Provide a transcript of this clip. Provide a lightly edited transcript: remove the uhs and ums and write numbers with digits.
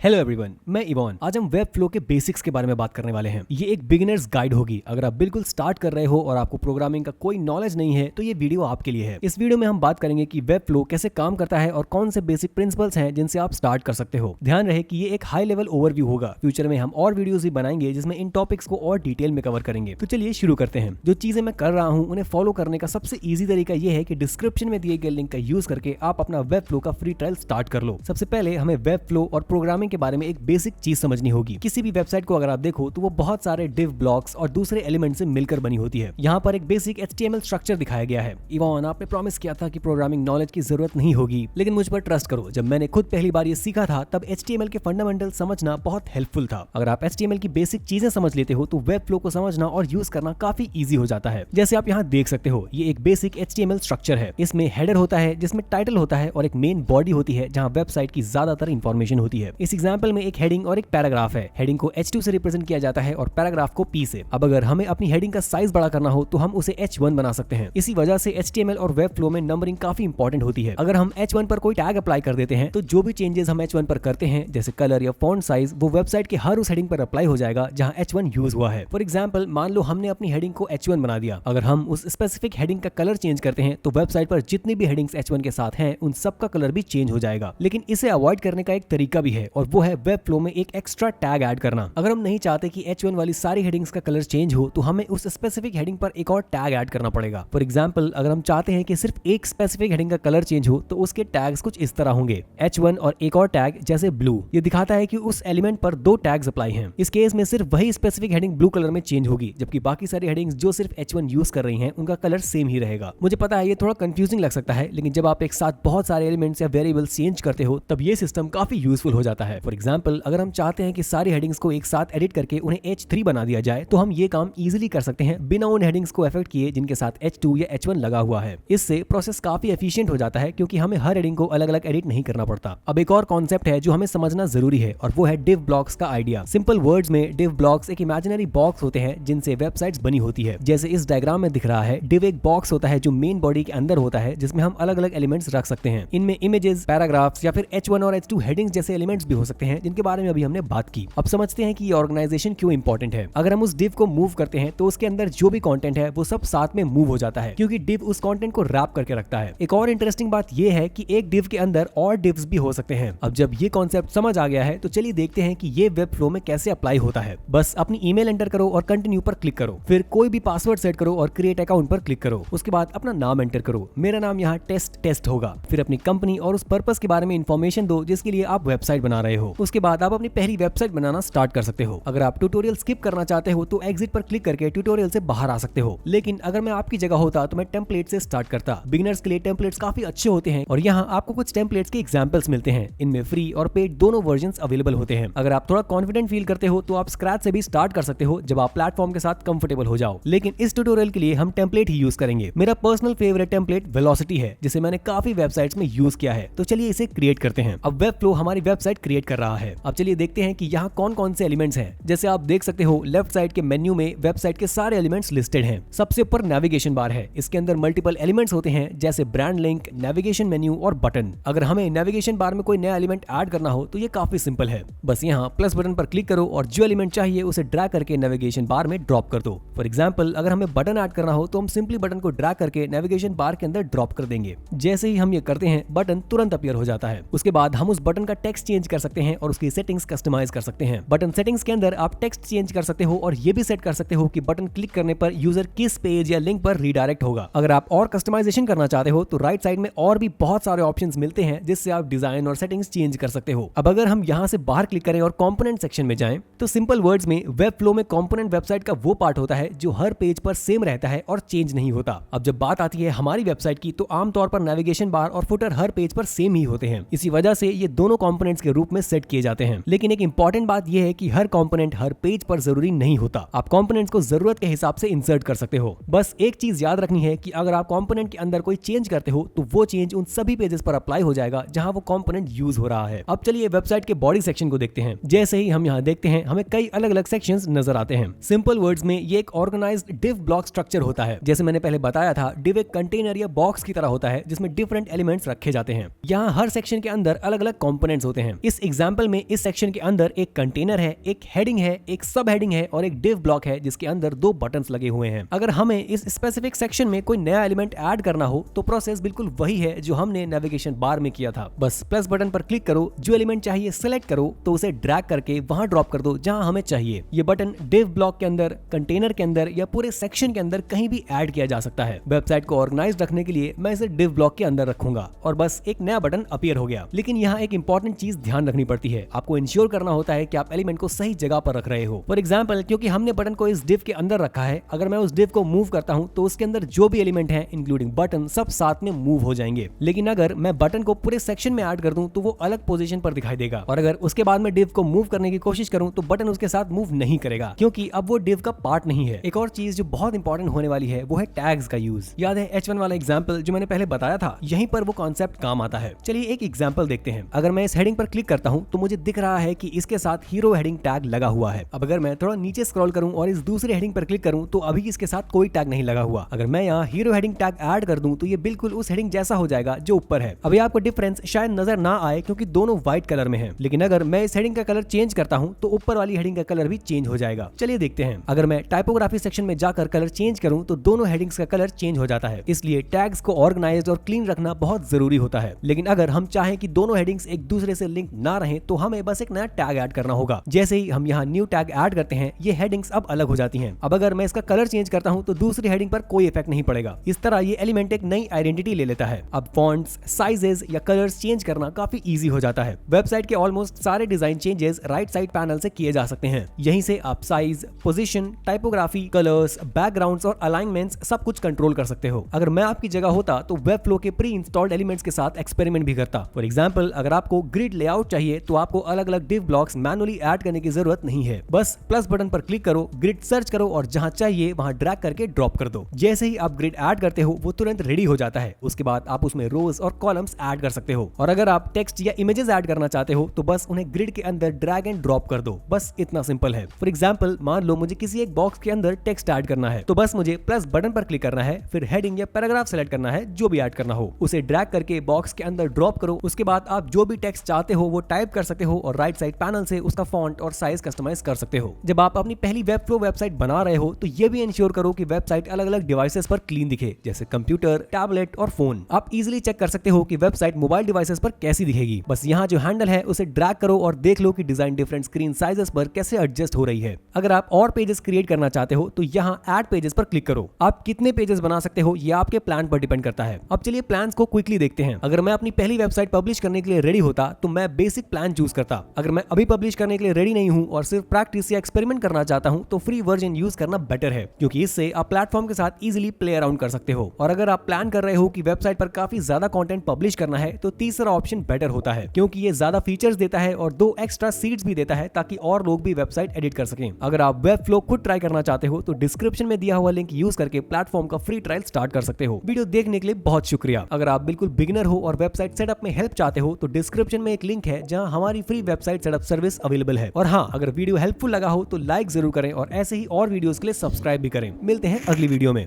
Hello everyone, मैं Ivan. आज हम वेब फ्लो के बेसिक्स के बारे में बात करने वाले हैं। ये एक बिगिनर्स गाइड होगी। अगर आप बिल्कुल स्टार्ट कर रहे हो और आपको प्रोग्रामिंग का कोई नॉलेज नहीं है तो ये वीडियो आपके लिए है। इस वीडियो में हम बात करेंगे कि वेब फ्लो कैसे काम करता है और कौन से बेसिक प्रिंसिपल्स हैं जिनसे आप स्टार्ट कर सकते हो। ध्यान रहे कि ये एक हाई लेवल ओवरव्यू होगा। फ्यूचर में हम और वीडियोस भी बनाएंगे जिसमें इन टॉपिक्स को और डिटेल में कवर करेंगे। तो चलिए शुरू करते हैं। जो चीजें मैं कर रहा हूँ उन्हें फॉलो करने का सबसे ईजी तरीका यह है कि डिस्क्रिप्शन में दिए गए लिंक का यूज करके आप अपना वेब फ्लो का फ्री ट्रायल स्टार्ट कर लो। सबसे पहले हमें वेब फ्लो और प्रोग्रामिंग के बारे में एक बेसिक चीज समझनी होगी। किसी भी वेबसाइट को अगर आप देखो तो वो बहुत सारे डिव ब्लॉक्स और दूसरे एलिमेंट से मिलकर बनी होती है। यहाँ पर एक बेसिक HTML स्ट्रक्चर दिखाया गया है। इवान, आपने प्रॉमिस किया था कि प्रोग्रामिंग नॉलेज की जरूरत नहीं होगी, लेकिन मुझ पर ट्रस्ट करो, जब मैंने खुद पहली बार ये सीखा था तब HTML के फंडामेंटल समझना बहुत हेल्पफुल था। अगर आप HTML की बेसिक चीजें समझ लेते हो तो वेब फ्लो को समझना और यूज करना काफी ईजी हो जाता है। जैसे आप यहाँ देख सकते हो, ये एक बेसिक HTML स्ट्रक्चर है। इसमें हेडर होता है जिसमें टाइटल होता है और एक मेन बॉडी होती है जहाँ वेबसाइट की ज्यादातर इंफॉर्मेशन होती है। इस एग्जाम्पल में एक हेडिंग और एक पैराग्राफ है। हेडिंग को H2 से रिप्रेजेंट किया जाता है और पैराग्राफ को P से। अब अगर हमें अपनी हेडिंग का साइज बड़ा करना हो तो हम उसे H1 बना सकते हैं। इसी वजह से HTML और वेब फ्लो में नंबरिंग काफी इंपॉर्टेंट होती है। अगर हम H1 पर कोई टैग अप्लाई कर देते हैं तो जो भी चेंजेस हम H1 पर करते हैं, जैसे कलर या फॉन्ट साइज, वो वेबसाइट के हर उस हेडिंग पर अप्लाई हो जाएगा जहां H1 यूज हुआ है। फॉर एग्जाम्पल, मान लो हमने अपनी हेडिंग को H1 बना दिया। अगर हम उस स्पेसिफिक हेडिंग का कलर चेंज करते हैं तो वेबसाइट पर जितनी भी हेडिंग्स H1 के साथ हैं उन सब का कलर भी चेंज हो जाएगा। लेकिन इसे अवॉइड करने का एक तरीका भी है और वो है वेब फ्लो में एक एक्स्ट्रा टैग ऐड करना। अगर हम नहीं चाहते कि H1 वाली सारी हेडिंग्स का कलर चेंज हो तो हमें उस स्पेसिफिक हेडिंग पर एक और टैग ऐड करना पड़ेगा। फॉर एग्जांपल, अगर हम चाहते हैं कि सिर्फ एक स्पेसिफिक हेडिंग का कलर चेंज हो तो उसके टैग्स कुछ इस तरह होंगे, H1 और एक और टैग जैसे ब्लू। ये दिखाता है कि उस एलिमेंट पर दो टैग्स अप्लाई हैं। इस केस में सिर्फ वही स्पेसिफिक हेडिंग ब्लू कलर में चेंज होगी, जबकि बाकी सारी हेडिंग्स जो सिर्फ H1 यूज कर रही हैं उनका कलर सेम ही रहेगा। मुझे पता है ये थोड़ा कंफ्यूजिंग लग सकता है, लेकिन जब आप एक साथ बहुत सारे एलिमेंट्स या वेरिएबल्स चेंज करते हो तब ये सिस्टम काफी यूजफुल हो जाता है। फॉर एग्जांपल, अगर हम चाहते हैं कि सारी हेडिंग्स को एक साथ एडिट करके उन्हें H3 बना दिया जाए तो हम ये काम इजीली कर सकते हैं बिना उन हेडिंग्स को अफेक्ट किए जिनके साथ H2 या H1 लगा हुआ है। इससे प्रोसेस काफी एफिशिएंट हो जाता है क्योंकि हमें हर हेडिंग को अलग अलग एडिट नहीं करना पड़ता। अब एक और कॉन्सेप्ट है जो हमें समझना जरूरी है और वो है डिव ब्लॉक्स का आइडिया। सिंपल वर्ड्स में डिव ब्लॉक्स एक इमेजिनरी बॉक्स होते हैं जिनसे वेबसाइट्स बनी होती है। जैसे इस डायग्राम में दिख रहा है, डिव एक बॉक्स होता है जो मेन बॉडी के अंदर होता है जिसमें हम अलग अलग एलिमेंट्स रख सकते हैं। इनमें इमेजेस, पैराग्राफ्स या फिर H1 और H2 हेडिंग्स जैसे एलिमेंट्स भी हो सकते हैं जिनके बारे में अभी हमने बात की। अब समझते हैं कि ये ऑर्गेनाइजेशन क्यों इंपॉर्टेंट है। अगर हम उस डिव को मूव करते हैं तो उसके अंदर जो भी कंटेंट है वो सब साथ में मूव हो जाता है क्योंकि डिव उस कंटेंट को रैप करके रखता है। एक और इंटरेस्टिंग बात ये है कि एक डिव के अंदर और डिव्स भी हो सकते हैं। अब जब ये कॉन्सेप्ट समझ आ गया है तो चलिए देखते हैं कि ये वेब फ्लो में कैसे अप्लाई होता है। बस अपनी ईमेल एंटर करो और कंटिन्यू पर क्लिक करो, फिर कोई भी पासवर्ड सेट करो और क्रिएट अकाउंट पर क्लिक करो। उसके बाद अपना नाम एंटर करो। मेरा नाम यहाँ टेस्ट होगा। फिर अपनी कंपनी और उस पर्पस के बारे में इंफॉर्मेशन दो जिसके लिए आप वेबसाइट बना रहे हो। उसके बाद आप अपनी पहली वेबसाइट बनाना स्टार्ट कर सकते हो। अगर आप ट्यूटोरियल स्किप करना चाहते हो तो एग्जिट पर क्लिक करके ट्यूटोरियल से बाहर आ सकते हो। लेकिन अगर मैं आपकी जगह होता तो मैं टेम्पलेट से स्टार्ट करता। बिगिनर्स के लिए टेम्पलेट्स काफी अच्छे होते हैं और यहाँ आपको कुछ टेम्पलेट्स के एग्जांपल्स मिलते हैं। इनमें फ्री और पेड दोनों वर्जन्स अवेलेबल होते हैं। अगर आप थोड़ा कॉन्फिडेंट फील करते हो तो आप स्क्रैच से भी स्टार्ट कर सकते हो जब आप प्लेटफॉर्म के साथ कंफर्टेबल हो जाओ। लेकिन इस ट्यूटोरियल के लिए हम टेम्पलेट ही यूज करेंगे। मेरा पर्सनल फेवरेट टेम्पलेट वेलोसिटी है जिसे मैंने काफी वेबसाइट्स में यूज किया है। तो चलिए इसे क्रिएट करते हैं। अब वेब फ्लो हमारी वेबसाइट क्रिएट कर रहा है। अब चलिए देखते हैं कि यहाँ कौन कौन से एलिमेंट्स हैं। जैसे आप देख सकते हो, लेफ्ट साइड के मेन्यू में वेबसाइट के सारे एलिमेंट्स लिस्टेड हैं। सबसे ऊपर नेविगेशन बार है। इसके अंदर मल्टीपल एलिमेंट्स होते हैं जैसे ब्रांड लिंक, नेविगेशन मेन्यू और बटन। अगर हमें नेविगेशन बार में कोई नया एलिमेंट ऐड करना हो तो ये काफी सिंपल है। बस यहाँ प्लस बटन पर क्लिक करो और जो एलिमेंट चाहिए उसे ड्रैग करके नेविगेशन बार में ड्रॉप कर दो। फॉर एग्जांपल, अगर हमें बटन ऐड करना हो तो हम सिंपली बटन को ड्रैग करके नेविगेशन बार के अंदर ड्रॉप कर देंगे। जैसे ही हम ये करते हैं बटन तुरंत अपीयर हो जाता है। उसके बाद हम उस बटन का टेक्स्ट चेंज कर सकते हैं और उसकी सेटिंग्स कस्टमाइज कर सकते हैं। बटन सेटिंग्स के अंदर आप टेक्स्ट चेंज कर सकते हो और ये भी सेट कर सकते हो कि बटन क्लिक करने पर यूजर किस पेज या लिंक पर रीडायरेक्ट होगा। अगर आप और कस्टमाइजेशन करना चाहते हो तो राइट साइड में और भी बहुत सारे ऑप्शंस मिलते हैं जिससे आप डिजाइन और सेटिंग्स चेंज कर सकते हो। अब अगर हम यहाँ से बाहर क्लिक करें और कंपोनेंट सेक्शन में जाएं तो सिंपल वर्ड्स में वेब फ्लो में कंपोनेंट वेबसाइट का वो पार्ट होता है जो हर पेज पर सेम रहता है और चेंज नहीं होता। अब जब बात आती है हमारी वेबसाइट की तो आमतौर पर नेविगेशन बार और फुटर हर पेज पर सेम ही होते हैं। इसी वजह से ये दोनों कंपोनेंट्स के रूप में सेट किए जाते हैं। लेकिन एक इंपॉर्टेंट बात यह है कि हर कंपोनेंट हर पेज पर जरूरी नहीं होता। आप कंपोनेंट्स को जरूरत के हिसाब से इंसर्ट कर सकते हो। बस एक चीज याद रखनी है कि अगर आप कंपोनेंट के अंदर कोई चेंज करते हो तो वो चेंज उन सभी पेजेस पर अप्लाई हो जाएगा जहां वो कंपोनेंट यूज हो रहा है। अब चलिए वेबसाइट के बॉडी सेक्शन को देखते हैं। जैसे ही हम यहाँ देखते हैं हमें कई अलग अलग सेक्शंस नजर आते हैं। सिंपल वर्ड्स में ये एक ऑर्गेनाइज्ड डिव ब्लॉक स्ट्रक्चर होता है। जैसे मैंने पहले बताया था, डिव एक कंटेनर या बॉक्स की तरह होता है जिसमें डिफरेंट एलिमेंट्स रखे जाते हैं। यहाँ हर सेक्शन के अंदर अलग अलग कंपोनेंट्स होते हैं। इस एग्जाम्पल में इस सेक्शन के अंदर एक कंटेनर है, एक हेडिंग है, एक सब हेडिंग है और एक डिव ब्लॉक है जिसके अंदर 2 बटन्स लगे हुए हैं। अगर हमें इस स्पेसिफिक सेक्शन में कोई नया एलिमेंट ऐड करना हो तो प्रोसेस बिल्कुल वही है जो हमने नेविगेशन बार में किया था। बस प्लस बटन पर क्लिक करो, जो एलिमेंट चाहिए सिलेक्ट करो तो उसे ड्रैग करके वहां ड्रॉप कर दो जहां हमें चाहिए। ये बटन डिव ब्लॉक के अंदर, कंटेनर के अंदर या पूरे सेक्शन के अंदर कहीं भी ऐड किया जा सकता है। वेबसाइट को ऑर्गेनाइज रखने के लिए मैं इसे डिव ब्लॉक के अंदर रखूंगा और बस एक नया बटन अपीयर हो गया। लेकिन यहाँ एक इंपॉर्टेंट चीज ध्यान रखनी पड़ती है, आपको इंश्योर करना होता है कि आप एलिमेंट को सही जगह पर रख रहे हो। फॉर एग्जाम्पल, क्योंकि हमने बटन को इस डिव के अंदर रखा है, अगर मैं उस डिव को मूव करता हूँ तो उसके अंदर जो भी एलिमेंट है इंक्लूडिंग बटन सब साथ में मूव हो जाएंगे। लेकिन अगर मैं बटन को पूरे सेक्शन में ऐड कर दूं तो वो अलग पोजीशन पर दिखाई देगा और अगर उसके बाद में डिव को मूव करने की कोशिश करूं तो बटन उसके साथ मूव नहीं करेगा क्योंकि अब वो डिव का पार्ट नहीं है। एक और चीज जो बहुत इंपॉर्टेंट होने वाली है वो है टैग्स का यूज। याद है H1 वाला एग्जांपल जो मैंने पहले बताया था, यहीं पर वो कॉन्सेप्ट काम आता है। चलिए एक एग्जांपल देखते हैं। अगर मैं इस हेडिंग पर क्लिक करता हूं तो मुझे दिख रहा है कि इसके साथ हीरो हेडिंग टैग लगा हुआ है। अब अगर मैं थोड़ा नीचे स्क्रॉल करूं और इस दूसरे हेडिंग पर क्लिक करूं तो अभी इसके साथ कोई टैग नहीं लगा हुआ। अगर मैं यहाँ हीरो हेडिंग टैग ऐड कर दूं तो ये बिल्कुल उस हेडिंग जैसा हो जाएगा जो ऊपर है। अभी आपको डिफरेंस शायद नजर ना आए क्योंकि दोनों व्हाइट कलर में है, लेकिन अगर मैं इस हेडिंग का कलर चेंज करता हूं तो ऊपर वाली हेडिंग का कलर भी चेंज हो जाएगा। चलिए देखते हैं। अगर मैं टाइपोग्राफी सेक्शन में जाकर कलर चेंज करूं तो दोनों हेडिंग्स का कलर चेंज हो जाता है। इसलिए टैग्स को ऑर्गेनाइज्ड और क्लीन रखना बहुत जरूरी होता है। लेकिन अगर हम चाहें कि दोनों हेडिंग्स एक दूसरे से लिंक ना रहें तो हमें बस एक नया टैग ऐड करना होगा। जैसे ही हम यहाँ न्यू टैग ऐड करते हैं ये हेडिंग्स अब अलग हो जाती हैं। अब अगर मैं इसका कलर चेंज करता हूँ तो दूसरी हेडिंग पर कोई इफेक्ट नहीं पड़ेगा। इस तरह ये एलिमेंट एक नई आइडेंटिटी ले लेता है। अब फॉन्ट्स, साइजेस या कलर्स चेंज करना काफी इजी हो जाता है। वेबसाइट के ऑलमोस्ट सारे design changes right side panel से किए जा सकते हैं। यहीं से आप size, position, typography, colours, backgrounds और अलाइनमेंट्स सब कुछ कंट्रोल कर सकते हो। अगर मैं आपकी जगह होता तो वेबफ्लो के प्री इंस्टॉल्ड एलिमेंट्स के साथ एक्सपेरिमेंट भी करता। फॉर एग्जांपल, अगर आपको ग्रिड लेआउट चाहिए तो आपको अलग अलग डिव ब्लॉक्स मैनुअली ऐड करने की जरूरत नहीं है। बस प्लस बटन पर क्लिक करो, ग्रिड सर्च करो और जहां चाहिए वहां ड्रैग करके ड्रॉप कर दो। जैसे ही आप ग्रिड ऐड करते हो वो तुरंत रेडी हो जाता है। उसके बाद आप उसमें रोज और कॉलम्स ऐड कर सकते हो। और अगर आप टेक्स्ट या इमेजेस ऐड करना चाहते हो तो बस उन्हें ग्रिड के अंदर ड्रैग एंड ड्रॉप कर दो। बस इतना सिंपल है। फॉर एग्जांपल, मान लो मुझे किसी एक बॉक्स के अंदर टेक्स्ट ऐड करना है तो बस मुझे प्लस बटन पर क्लिक करना है, फिर हेडिंग या पैराग्राफ सेलेक्ट करना है, जो भी ऐड करना हो उसे ड्रैग करके बॉक्स के अंदर ड्रॉप करो। उसके बाद आप जो भी टेक्स्ट चाहते हो वो टाइप कर सकते हो और राइट साइड पैनल से उसका फॉन्ट और साइज कस्टमाइज कर सकते हो। जब आप अपनी पहली वेबफ्लो वेबसाइट बना रहे हो तो ये भी इंश्योर करो कि वेबसाइट अलग अलग डिवाइसेस पर क्लीन दिखे, जैसे कंप्यूटर, टैबलेट और फोन। आप इजीली चेक कर सकते हो कि वेबसाइट मोबाइल डिवाइसेस पर कैसी दिखेगी। बस यहाँ जो हैंडल है उसे ड्रैग करो और देख लो कि डिजाइन डिफरेंट स्क्रीन साइजेस पर कैसे एडजस्ट हो रही है। अगर आप और पेजेस क्रिएट करना चाहते हो तो यहाँ ऐड पेजेस पर क्लिक करो। आप कितने पेजेस बना सकते हो ये आपके प्लान पर डिपेंड करता है। अब चलिए प्लान्स को क्विकली देखते हैं। अगर मैं अपनी पहली वेबसाइट पब्लिश करने के लिए रेडी होता तो मैं बेसिक प्लान चूज करता। अगर मैं अभी पब्लिश करने के लिए रेडी नहीं हूं और सिर्फ प्रैक्टिस या एक्सपेरिमेंट करना चाहता हूं तो फ्री वर्जन यूज करना बेटर है, क्योंकि इससे आप प्लेटफॉर्म के साथ इजीली प्ले अराउंड कर सकते हो। और अगर आप प्लान कर रहे हो कि वेबसाइट पर काफी ज्यादा कंटेंट पब्लिश करना है तो तीसरा ऑप्शन बेटर होता है, क्योंकि ये ज्यादा फीचर्स देता है और 2 एक्स्ट्रा सीट्स भी देता है ताकि और लोग भी वेबसाइट एडिट कर सकें। अगर आप वेबफ्लो खुद ट्राई करना चाहते हो तो डिस्क्रिप्शन में दिया हुआ लिंक यूज करके प्लेटफॉर्म का फ्री ट्रायल स्टार्ट कर सकते हो। वीडियो देखने के लिए बहुत शुक्रिया। अगर आप बिल्कुल बिगिनर हो और वेबसाइट सेटअप में हेल्प चाहते हो तो डिस्क्रिप्शन में एक लिंक है जहां हमारी free website setup service available है। और हाँ, अगर वीडियो हेल्पफुल लगा हो तो लाइक जरूर करें और ऐसे ही और वीडियोस के लिए सब्सक्राइब भी करें। मिलते हैं अगली वीडियो में।